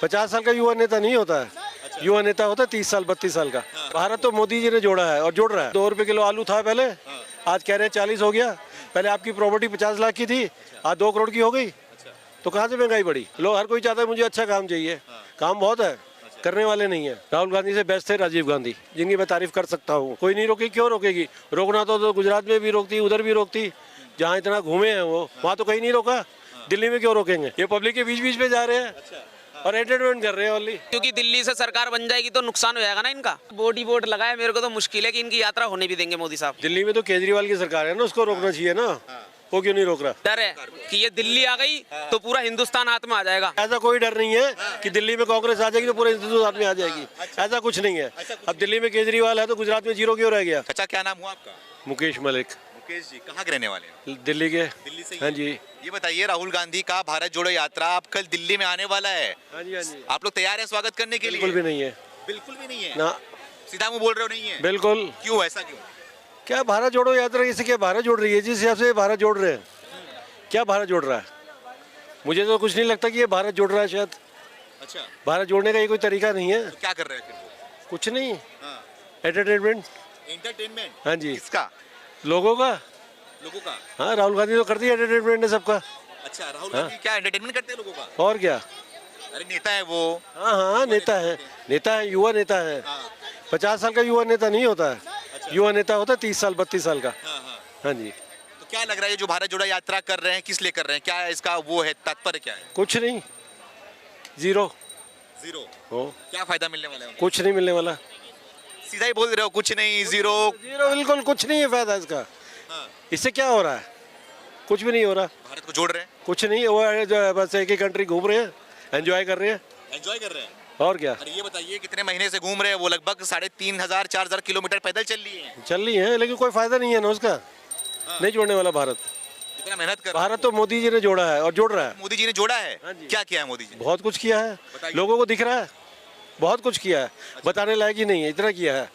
50 साल का युवा नेता नहीं होता है। अच्छा। युवा नेता होता है 30 साल 32 साल का। भारत तो मोदी जी ने जोड़ा है और जोड़ रहा है। 2 रुपए किलो आलू था पहले, आज कह रहे हैं 40 हो गया। पहले आपकी प्रॉपर्टी 50 लाख की थी, आज 2 करोड़ की हो गई। तो कहाँ से महंगाई बढ़ी? लोग हर कोई चाहता है मुझे अच्छा काम चाहिए, काम बहुत है, करने वाले नहीं है। राहुल गांधी से बेस्ट थे राजीव गांधी, जिनकी मैं तारीफ कर सकता हूँ। कोई नहीं रोकी, क्यों रोकेगी? रोकना तो गुजरात में भी रोकती, उधर भी रोकती, जहाँ इतना घूमे हैं वो, वहाँ तो कहीं नहीं रोका। दिल्ली में क्यों रोकेंगे? ये पब्लिक के बीच बीच में जा रहे हैं और एंटरटेनमेंट कर रहे हैं ओनली। क्योंकि दिल्ली से सरकार बन जाएगी तो नुकसान हो जाएगा ना इनका। वोट ही वोट लगाए, मेरे को तो मुश्किल है कि इनकी यात्रा होने भी देंगे मोदी साहब। दिल्ली में तो केजरीवाल की सरकार है ना, उसको रोकना चाहिए ना, वो क्यों नहीं रोक रहा? डर है कि ये दिल्ली आ गई तो पूरा हिंदुस्तान हाथ में आ जाएगा। ऐसा कोई डर नहीं है कि दिल्ली में कांग्रेस आ जाएगी तो पूरे हिंदुस्तान हाथ में आ जाएगी, ऐसा कुछ नहीं है। अब दिल्ली में केजरीवाल है तो गुजरात में जीरो क्यों रह गया? अच्छा, क्या नाम हुआ आपका? मुकेश मलिक। मुकेश जी, कहाँ के रहने वाले हैं? दिल्ली के। दिल्ली से ही? हाँ जी। ये बताइए, राहुल गांधी का भारत जोड़ो यात्रा अब कल दिल्ली में आने वाला है। हाँ जी, हाँ जी। आप लोग तैयार हैं स्वागत करने के लिए? बिल्कुल भी नहीं है। बिल्कुल भी नहीं है ना, सीधा मुंह बोल रहे हो? नहीं है? बिल्कुल। क्यों, ऐसा क्यों? क्या भारत जोड़ो यात्रा इसे क्या भारत जोड़ रही है? जिस हिसाब से भारत जोड़ रहे हैं, क्या भारत जोड़ रहा है? मुझे तो कुछ नहीं लगता कि ये भारत जोड़ रहा है। शायद अच्छा, भारत जोड़ने का ये कोई तरीका नहीं है। तो क्या कर रहे हैं फिर वो? कुछ नहीं, हाँ, एंटरटेनमेंट। एंटरटेनमेंट। हाँ जी। किसका? लोगों का। लोगों का? हाँ, राहुल गांधी तो करती है एंटरटेनमेंट है सबका। अच्छा, राहुल गांधी क्या एंटरटेनमेंट करते हैं लोगों का? और क्या? अरे नेता है वो। हाँ हाँ, नेता है, नेता है, युवा नेता है। 50 साल का युवा नेता नहीं होता है। युवा नेता होता है 30 साल 32 साल का। हाँ जी। तो क्या लग रहा है, ये जो भारत जोड़ो यात्रा कर रहे हैं, किस लिए कर रहे हैं? क्या है इसका वो है, तात्पर्य क्या है? कुछ नहीं, जीरो। जीरो। हो, क्या फायदा मिलने वाला है? कुछ नहीं मिलने वाला। सीधा ही बोल रहे हो, कुछ नहीं, जीरो। जीरो, बिल्कुल कुछ नहीं है फायदा इसका। इससे क्या हो रहा है? कुछ भी नहीं हो रहा। भारत को जोड़ रहे हैं, कुछ नहीं, वो है जो है, बस एक ही कंट्री घूम रहे हैं, एंजॉय कर रहे हैं। एंजॉय कर रहे हैं। और क्या? अरे ये बताइए, कितने महीने से घूम रहे हैं वो? लगभग 3500 4000 किलोमीटर पैदल चल लिए हैं। चल रही है, लेकिन कोई फायदा नहीं है ना उसका। नहीं जोड़ने वाला भारत। इतना मेहनत कर भारत तो मोदी जी ने जोड़ा है और जोड़ रहा है। मोदी जी ने जोड़ा है। हाँ जी। क्या किया है मोदी जी ने? बहुत कुछ किया है, बताइए। लोगों को दिख रहा है, बहुत कुछ किया है। बताने लायक ही नहीं है, इतना किया है।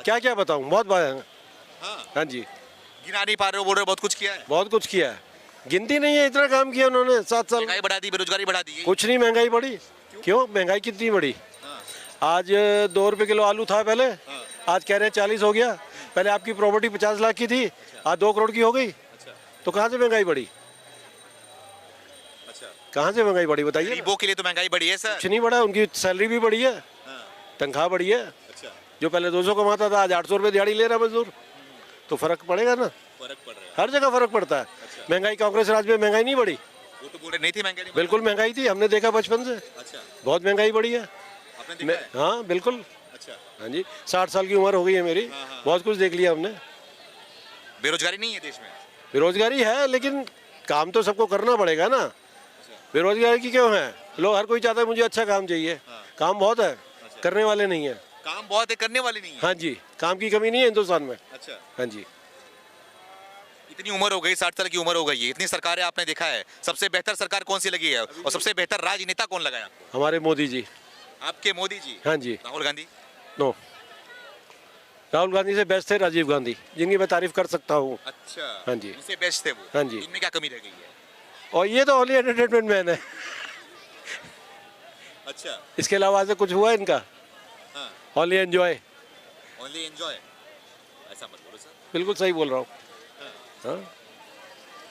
क्या क्या बताऊं, बहुत बात है। हाँ जी। गिना नहीं पा रहे हो, बोल रहे हो बहुत कुछ किया है। बहुत कुछ किया है, गिनती नहीं है, इतना काम किया उन्होंने 7 साल। महंगाई बढ़ा दी, बेरोजगारी बढ़ा दी। कुछ नहीं, महंगाई बढ़ी। क्यों महंगाई कितनी बढ़ी? आज 2 रुपए किलो आलू था पहले, आज कह रहे हैं 40 हो गया। पहले आपकी प्रॉपर्टी 50 लाख की थी, आज 2 करोड़ की हो गई। तो कहाँ से महंगाई बढ़ी? कहाँ से महंगाई बढ़ी बताइए? गरीबों के लिए तो महंगाई बढ़ी है सर। कुछ नहीं बढ़ा, उनकी सैलरी भी बढ़ी है, तनख्वाह बढ़ी है। जो पहले 200 कमाता था, आज 800 रुपये दिहाड़ी ले रहा मजदूर। तो फर्क पड़ेगा ना, फर्क पड़ रहा है। हर जगह फर्क पड़ता है। महंगाई कांग्रेस राज में महंगाई नहीं बढ़ी? वो तो बोल रहे नहीं थी महंगाई। नहीं बिल्कुल महंगाई थी, हमने देखा बचपन से। अच्छा, बहुत महंगाई बढ़ी है। आपने देखा है? हाँ बिल्कुल। अच्छा, हाँ जी, 60 साल की उम्र हो गई है मेरी, बहुत कुछ देख लिया हमने। बेरोजगारी नहीं है देश में? बेरोजगारी है, लेकिन काम तो सबको करना पड़ेगा ना। बेरोजगारी की क्यों है? लोग हर कोई चाहता है मुझे अच्छा काम चाहिए, काम बहुत है, करने वाले नहीं है। काम बहुत है, करने वाले नहीं है। हाँ जी, काम की कमी नहीं है हिंदुस्तान में। अच्छा, हाँ जी। इतनी उम्र हो गई, 60 साल की उम्र हो गई है, इतनी सरकारें आपने देखा है, सबसे बेहतर सरकार कौन सी लगी है और सबसे बेहतर राजनेता कौन लगा है आपको? हमारे मोदी जी। आपके मोदी जी? हाँ जी। राहुल गांधी? नो, राहुल गांधी से बेस्ट थे राजीव गांधी, जिनकी मैं तारीफ कर सकता हूँ। अच्छा, हाँ जी। इनसे बेस्ट थे वो? हाँ जी। इनमें क्या कमी रह गई है? और ये तो ओनली एंटरटेनमेंट मैन है। अच्छा, इसके अलावा से कुछ हुआ इनका? हाँ, ओनली एंजॉय। Only enjoy. ऐसा मत बोलो सर। बिल्कुल सही बोल रहा हूँ। हाँ।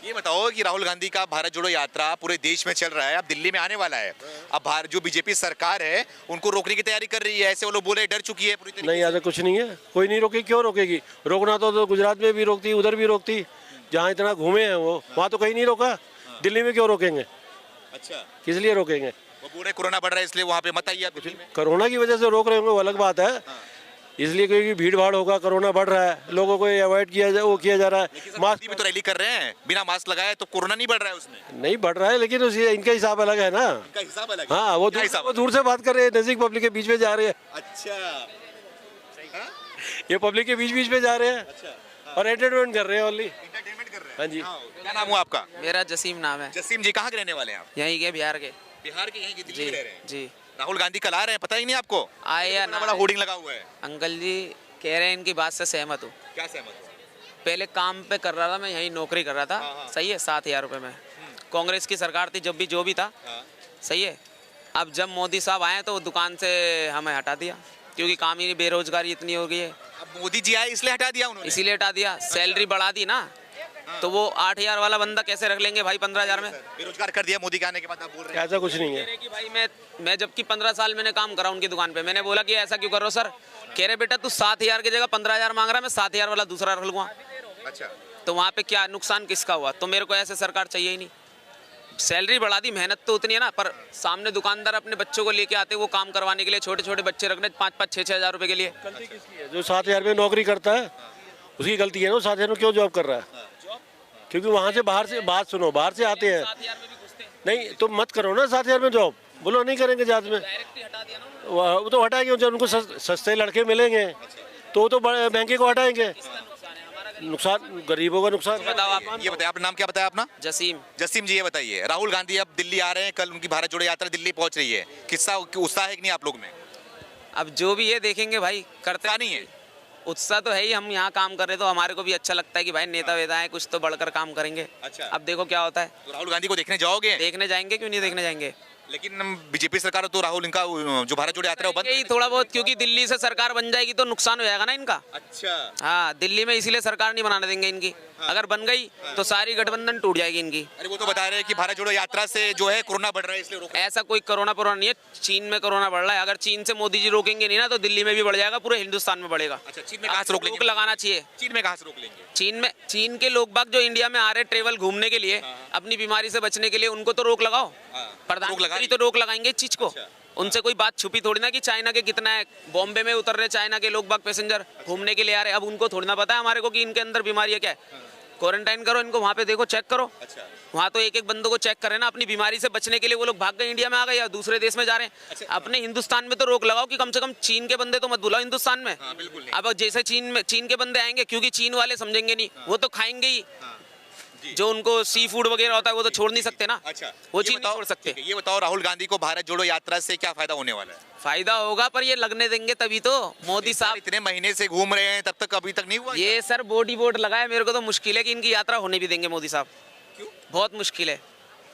ये बताओ कि राहुल गांधी का भारत जोड़ो यात्रा पूरे देश में चल रहा है, अब दिल्ली में आने वाला है। अब भारत जो बीजेपी सरकार है उनको रोकने की तैयारी कर रही है, ऐसे वो लोग बोले डर चुकी है पूरी तरीके नहीं, ऐसा कुछ नहीं है, कोई नहीं रोकेगी, क्यों रोकेगी? रोकना तो गुजरात में भी रोकती, उधर भी रोकती, जहाँ इतना घूमे हैं वो, वहाँ तो कहीं नहीं रोका। दिल्ली में क्यों रोकेंगे? से। अच्छा, किस लिए रोकेंगे? वो बोल रहे कोरोना बढ़ रहा है इसलिए वहाँ पे मत आइए आप दिल्ली में। कोरोना की वजह से रोक रहे होंगे वो अलग बात है, इसलिए क्योंकि भीड़ भाड़ होगा, कोरोना बढ़ रहा है, लोगों को अवॉइड किया जा, वो किया जा रहा है। मास्क भी तो रैली कर रहे हैं बिना मास्क लगाए, तो कोरोना नहीं बढ़ रहा है उसमें? नहीं बढ़ रहा है, लेकिन इनका हिसाब अलग है ना। इनका हिसाब अलग है। हाँ, वो दूर से बात कर रहे हैं, नजदीक पब्लिक के बीच में जा रहे हैं। अच्छा, ये पब्लिक के बीच बीच में जा रहे हैं और एंटरटेनमेंट कर रहे हैं ओनली। एंटरटेनमेंट कर रहे हैं। हाँ जी। क्या नाम हुआ आपका? मेरा जसीम नाम है। जसीम जी, कहाँ के रहने वाले हैं आप? यहीं के, बिहार के। बिहार के, यहीं के, दिल्ली जी में रह रहे हैं? जी। राहुल गांधी कल आ रहे हैं, पता ही नहीं आपको? आए या इतना ना बड़ा आए। होर्डिंग लगा हुआ है। अंकल जी कह रहे हैं, इनकी बात से सहमत हूँ। क्या सहमत हो? पहले काम पे कर रहा था, मैं यहीं नौकरी कर रहा था। सही है, 7,000 रुपये में। कांग्रेस की सरकार थी जब भी, जो भी था, हाँ। सही है। अब जब मोदी साहब आए तो दुकान से हमें हटा दिया, क्योंकि काम ही नहीं, बेरोजगारी इतनी हो गई है, अब मोदी जी आए इसलिए हटा दिया उन्होंने। इसीलिए हटा दिया। सैलरी बढ़ा दी ना, तो वो 8,000 वाला बंदा कैसे रख लेंगे भाई 15,000 में? बेरोजगार कर दिया मोदी के आने के बाद, आप बोल रहे हैं। ऐसा कुछ नहीं है। कह रहे कि भाई मैं जबकि 15 साल मैंने काम करा उनकी दुकान पे, मैंने बोला कि ऐसा क्यों कर रहे हो सर? कह रहे बेटा तू 7,000 की जगह 15,000 मांग रहा है, मैं 7,000 वाला दूसरा रख लूंगा। अच्छा, तो वहाँ पे क्या नुकसान किसका हुआ? तो मेरे को ऐसे सरकार चाहिए ही नहीं। सैलरी बढ़ा दी, मेहनत तो उतनी है ना, पर सामने दुकानदार अपने बच्चों को लेके आते, वो काम करवाने के लिए, छोटे छोटे बच्चे रखने 5-5, 6-6 हज़ार रुपए के लिए। गलती किसकी है? जो 7,000 में नौकरी करता है उसकी गलती है ना, वो 7,000 में क्यों जॉब कर रहा है? क्योंकि वहाँ से बाहर से, बात सुनो, बाहर से आते हैं। 7,000 में भी घुसते हैं, नहीं तो मत करो ना 7,000 में जॉब, बोलो नहीं करेंगे जात में। डायरेक्ट ही हटा दिया ना उन्होंने। वो तो हटाएंगे जब उनको सस्ते लड़के मिलेंगे तो वो तो महंगे को हटाएंगे। नुकसान है हमारा, नुकसान गरीबों का नुकसान। बताओ आप। ये बताइए, आपका नाम क्या बताया अपना? जसीम। जसीम जी, ये बताइए, राहुल गांधी अब दिल्ली आ रहे हैं, कल उनकी भारत जोड़ो यात्रा दिल्ली पहुंच रही है, किस्सा उत्साह है कि नहीं आप लोग में? अब जो भी है देखेंगे भाई, करते उत्साह नहीं है? उत्साह तो है ही, हम यहाँ काम कर रहे तो हमारे को भी अच्छा लगता है कि भाई नेता वेता है, कुछ तो बढ़कर काम करेंगे। अच्छा। अब देखो क्या होता है, तो राहुल गांधी को देखने जाओगे? देखने जाएंगे, क्यों नहीं देखने जाएंगे? लेकिन बीजेपी सरकार तो राहुल इनका जो भारत जोड़ो यात्रा है वो बंद। यही थोड़ा बहुत, क्योंकि दिल्ली से सरकार बन जाएगी तो नुकसान हो जाएगा ना इनका। अच्छा, हाँ, दिल्ली में इसीलिए सरकार नहीं बनाने देंगे इनकी। अगर बन गई तो सारी गठबंधन टूट जाएगी इनकी। अरे वो तो बता रहे हैं कि भारत जोड़ो यात्रा से जो है कोरोना बढ़ रहा है इसलिए रोक रहे हैं। ऐसा कोई कोरोना नहीं है, चीन में कोरोना बढ़ रहा है। अगर चीन से मोदी जी रोकेंगे नहीं ना तो दिल्ली में भी बढ़ जाएगा, पूरे हिंदुस्तान में बढ़ेगा। अच्छा, चीन में कहाँ से रोक रोक लेंगे? लगाना चाहिए। चीन में कहाँ से रोक लेंगे? चीन के लोग बाग जो इंडिया में आ रहे ट्रेवल घूमने के लिए, अपनी बीमारी से बचने के लिए, उनको तो रोक लगाओ। प्रधानमंत्री तो रोक लगाएंगे इस चीज को। उनसे कोई बात छुपी थोड़ी ना कि चाइना के कितना है, बॉम्बे में उतर रहे चाइना के लोग बाग पैसेंजर घूमने के लिए आ रहे, अब उनको थोड़ी ना पता है हमारे को कि इनके अंदर बीमारी है क्या है। क्वारंटाइन करो इनको, वहाँ पे देखो, चेक करो। अच्छा। वहाँ तो एक एक बंदों को चेक करे ना, अपनी बीमारी से बचने के लिए वो लोग भाग गए, इंडिया में आ गए या दूसरे देश में जा रहे हैं। अच्छा। अपने हिंदुस्तान में तो रोक लगाओ कि कम से कम चीन के बंदे तो मत बुलाओ हिंदुस्तान में। हाँ, बिल्कुल नहीं। अब जैसे चीन के बंदे आएंगे, क्योंकि चीन वाले समझेंगे नहीं, वो तो खाएंगे ही। जी। जो उनको सी फूड वगैरह होता है वो तो छोड़ नहीं सकते ना। अच्छा, वो ये चीज नहीं बताओ, छोड़ सकते। ठीक है, ये बताओ राहुल गांधी को भारत जोड़ो यात्रा से क्या फायदा होने वाला है? फायदा होगा, पर ये लगने देंगे तभी तो। मोदी साहब इतने महीने से घूम रहे हैं, तब तक अभी तक नहीं हुआ? ये सर बोर्ड लगाए, मेरे को तो मुश्किल है कि इनकी यात्रा होने भी देंगे मोदी साहब। क्यों? बहुत मुश्किल है,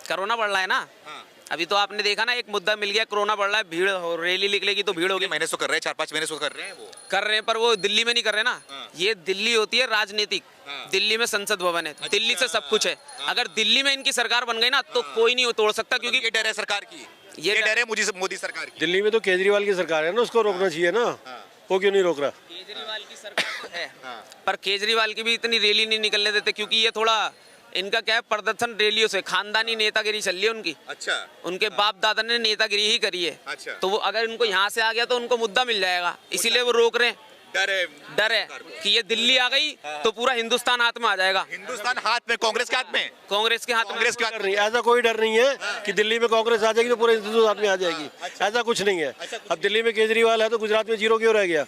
कोरोना बढ़ रहा है ना। हाँ। अभी तो आपने देखा ना, एक मुद्दा मिल गया, कोरोना बढ़ रहा है, भीड़ रैली निकलेगी तो भीड़ होगी। कितने महीने से कर रहे हैं? 4-5 महीने से कर रहे हैं वो। कर रहे हैं, पर वो दिल्ली में नहीं कर रहे ना। हाँ। ये दिल्ली होती है राजनीतिक। हाँ। दिल्ली में संसद भवन है, दिल्ली से सब कुछ है। हाँ। अगर दिल्ली में इनकी सरकार बन गई ना तो कोई नहीं तोड़ सकता, क्योंकि क्योंकि ये डर है सरकार की, ये ये डर है मोदी सरकार की। दिल्ली में तो केजरीवाल की सरकार है ना, उसको रोकना चाहिए ना। वो क्यों नहीं रोक रहा? केजरीवाल की सरकार तो है, हाँ। पर केजरीवाल की भी इतनी रैली नहीं निकलने देते, क्योंकि ये थोड़ा इनका क्या है, प्रदर्शन रैलियों से, खानदानी नेतागिरी चल रही है उनकी। अच्छा। उनके बाप दादा ने नेतागिरी ही करी है। अच्छा। तो वो अगर इनको यहाँ से आ गया तो उनको मुद्दा मिल जाएगा, इसीलिए वो रोक रहे हैं। डर है कि ये दिल्ली आ गई तो पूरा हिंदुस्तान हाथ में आ जाएगा। हिंदुस्तान हाथ में, कांग्रेस के हाथ में। कांग्रेस के हाथ में। कांग्रेस के हाथ डर नहीं, ऐसा कोई डर नहीं है कि दिल्ली में कांग्रेस आ जाएगी तो पूरे हिंदुस्तान में आ जाएगी। ऐसा कुछ नहीं है। अब दिल्ली में केजरीवाल है तो गुजरात में जीरो क्यों रह गया?